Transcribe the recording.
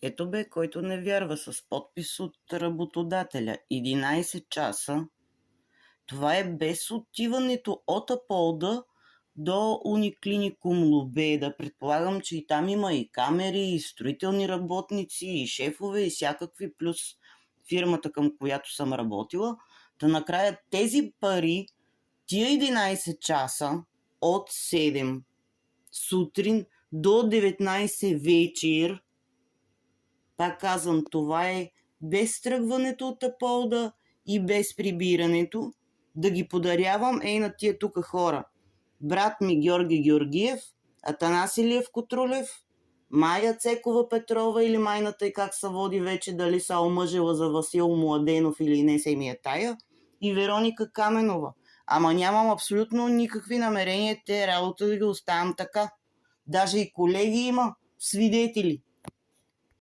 Ето бе, който не вярва, с подпис от работодателя. 11 часа. Това е без отиването от Аполда до Униклиникум Лобеда. Предполагам, че и там има и камери, и строителни работници, и шефове, и всякакви, плюс фирмата, към която съм работила. Та накрая тези пари, тия 11 часа от 7 сутрин до 19 вечер, пак казвам, това е без тръгването от Аполда и без прибирането, да ги подарявам на тия тук хора. Брат ми Георги Георгиев, Атанас Илиев Котрулев, Майя Цекова Петрова или майната и как се води вече, дали са омъжила за Васил Младенов или не се ми е тая, и Вероника Каменова. Ама нямам абсолютно никакви намерения те работа да ги оставям така. Даже и колеги има, свидетели.